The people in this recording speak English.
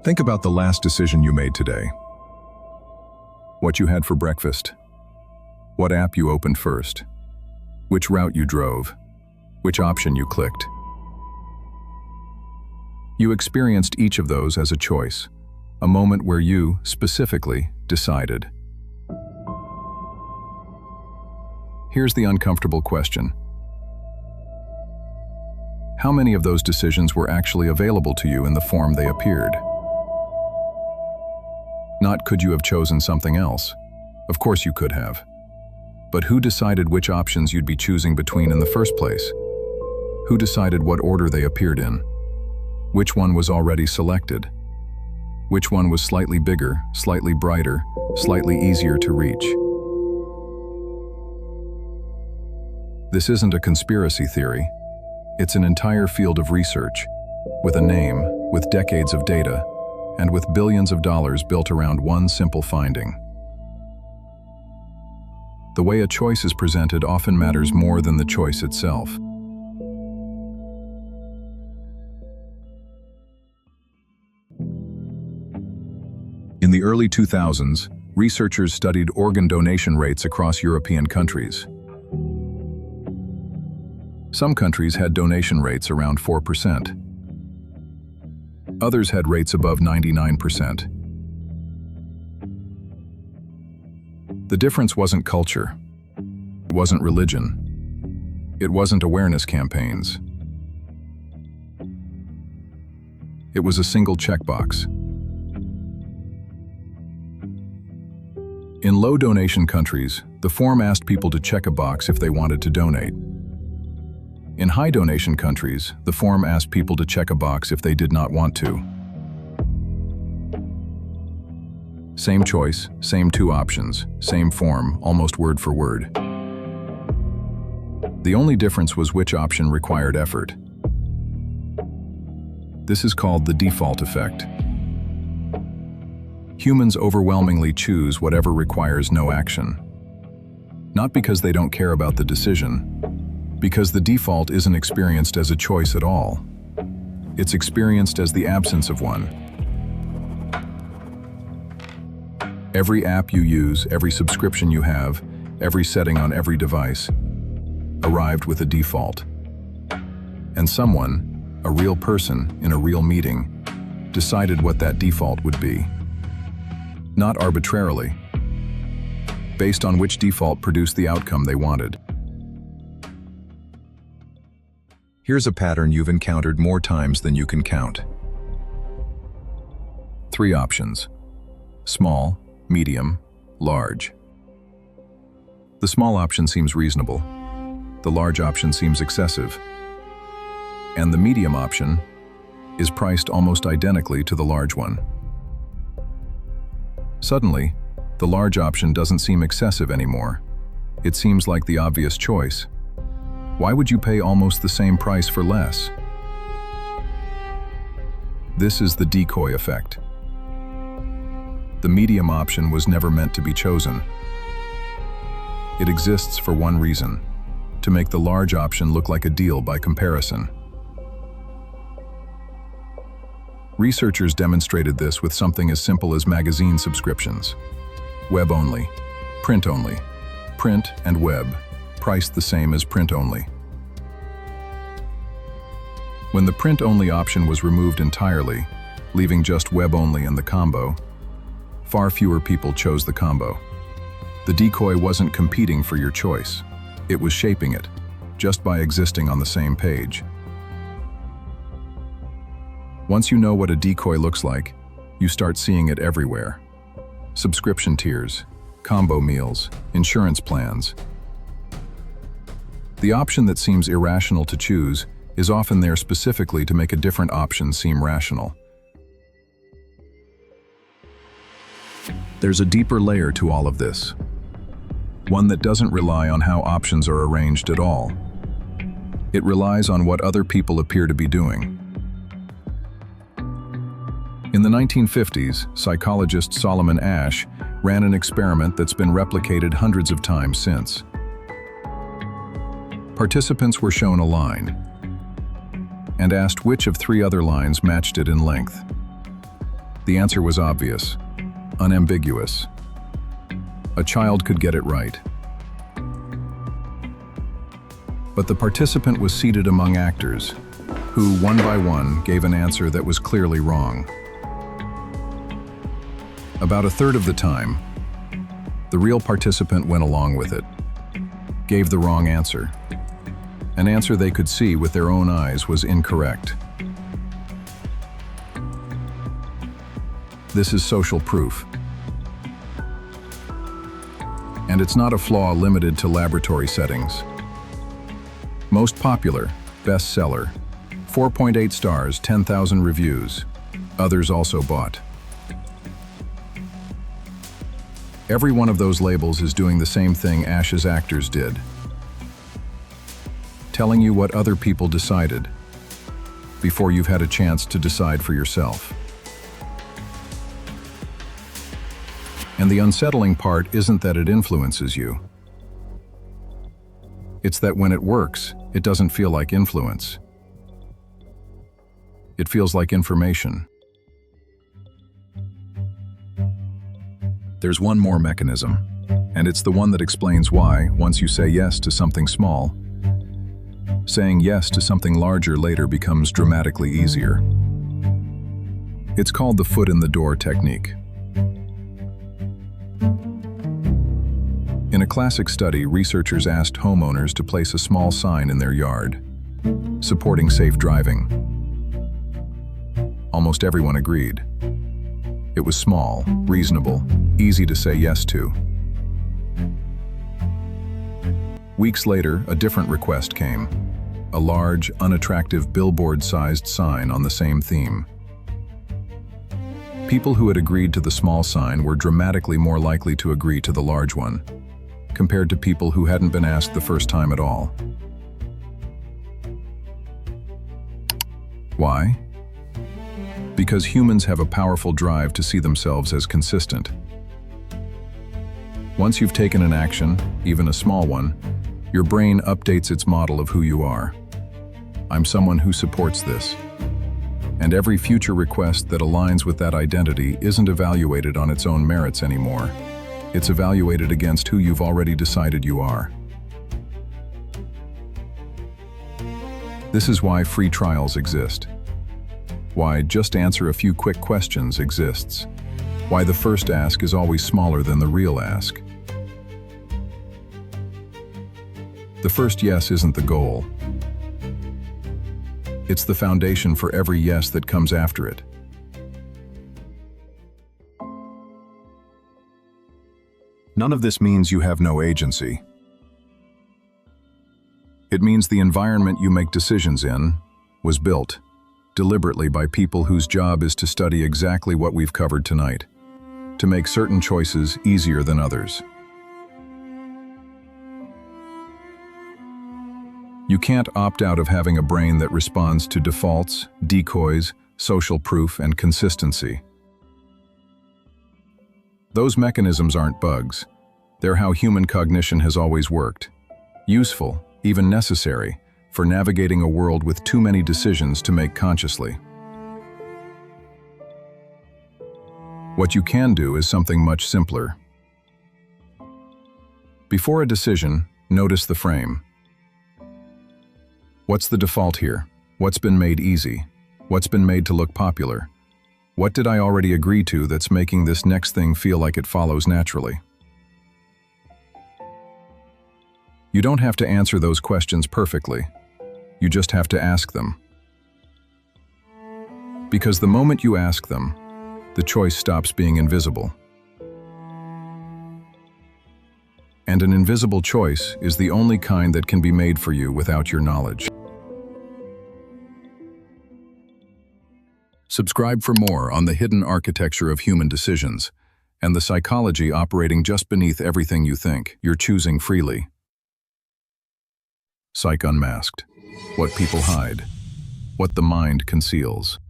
Think about the last decision you made today. What you had for breakfast. What app you opened first. Which route you drove. Which option you clicked. You experienced each of those as a choice, a moment where you, specifically, decided. Here's the uncomfortable question. How many of those decisions were actually available to you in the form they appeared? Not could you have chosen something else? Of course you could have. But who decided which options you'd be choosing between in the first place? Who decided what order they appeared in? Which one was already selected? Which one was slightly bigger, slightly brighter, slightly easier to reach? This isn't a conspiracy theory. It's an entire field of research, with a name, with decades of data, and with billions of dollars built around one simple finding. The way a choice is presented often matters more than the choice itself. In the early 2000s, researchers studied organ donation rates across European countries. Some countries had donation rates around 4%. Others had rates above 99%. The difference wasn't culture. It wasn't religion. It wasn't awareness campaigns. It was a single checkbox. In low donation countries, the form asked people to check a box if they wanted to donate. In high donation countries, the form asked people to check a box if they did not want to. Same choice, same two options, same form, almost word for word. The only difference was which option required effort. This is called the default effect. Humans overwhelmingly choose whatever requires no action. Not because they don't care about the decision, because the default isn't experienced as a choice at all. It's experienced as the absence of one. Every app you use, every subscription you have, every setting on every device, arrived with a default. And someone, a real person in a real meeting, decided what that default would be. Not arbitrarily, based on which default produced the outcome they wanted. Here's a pattern you've encountered more times than you can count. 3 options: small, medium, large. The small option seems reasonable. The large option seems excessive. And the medium option is priced almost identically to the large one. Suddenly, the large option doesn't seem excessive anymore. It seems like the obvious choice. Why would you pay almost the same price for less? This is the decoy effect. The medium option was never meant to be chosen. It exists for one reason: to make the large option look like a deal by comparison. Researchers demonstrated this with something as simple as magazine subscriptions. Web only, print only, print and web, priced the same as print only. When the print only option was removed entirely, leaving just web only in the combo, far fewer people chose the combo. The decoy wasn't competing for your choice. It was shaping it, just by existing on the same page. Once you know what a decoy looks like, you start seeing it everywhere. Subscription tiers, combo meals, insurance plans. The option that seems irrational to choose is often there specifically to make a different option seem rational. There's a deeper layer to all of this, one that doesn't rely on how options are arranged at all. It relies on what other people appear to be doing. In the 1950s, psychologist Solomon Asch ran an experiment that's been replicated hundreds of times since. Participants were shown a line and asked which of 3 other lines matched it in length. The answer was obvious, unambiguous. A child could get it right. But the participant was seated among actors, who, one by one, gave an answer that was clearly wrong. About a third of the time, the real participant went along with it, gave the wrong answer. An answer they could see with their own eyes was incorrect. This is social proof. And it's not a flaw limited to laboratory settings. Most popular, bestseller, 4.8 stars, 10,000 reviews. Others also bought. Every one of those labels is doing the same thing Asch's actors did. Telling you what other people decided before you've had a chance to decide for yourself. And the unsettling part isn't that it influences you. It's that when it works, it doesn't feel like influence. It feels like information. There's one more mechanism, and it's the one that explains why, once you say yes to something small, saying yes to something larger later becomes dramatically easier. It's called the foot in the door technique. In a classic study, researchers asked homeowners to place a small sign in their yard, supporting safe driving. Almost everyone agreed. It was small, reasonable, easy to say yes to. Weeks later, a different request came. A large, unattractive billboard-sized sign on the same theme. People who had agreed to the small sign were dramatically more likely to agree to the large one, compared to people who hadn't been asked the first time at all. Why? Because humans have a powerful drive to see themselves as consistent. Once you've taken an action, even a small one, your brain updates its model of who you are. I'm someone who supports this. And every future request that aligns with that identity isn't evaluated on its own merits anymore. It's evaluated against who you've already decided you are. This is why free trials exist. Why just answer a few quick questions exists. Why the first ask is always smaller than the real ask. The first yes isn't the goal. It's the foundation for every yes that comes after it. None of this means you have no agency. It means the environment you make decisions in was built deliberately by people whose job is to study exactly what we've covered tonight, to make certain choices easier than others. You can't opt out of having a brain that responds to defaults, decoys, social proof, and consistency. Those mechanisms aren't bugs. They're how human cognition has always worked. Useful, even necessary, for navigating a world with too many decisions to make consciously. What you can do is something much simpler. Before a decision, notice the frame. What's the default here? What's been made easy? What's been made to look popular? What did I already agree to that's making this next thing feel like it follows naturally? You don't have to answer those questions perfectly. You just have to ask them. Because the moment you ask them, the choice stops being invisible. And an invisible choice is the only kind that can be made for you without your knowledge. Subscribe for more on the hidden architecture of human decisions and the psychology operating just beneath everything you think you're choosing freely. Psych Unmasked. What people hide. What the mind conceals.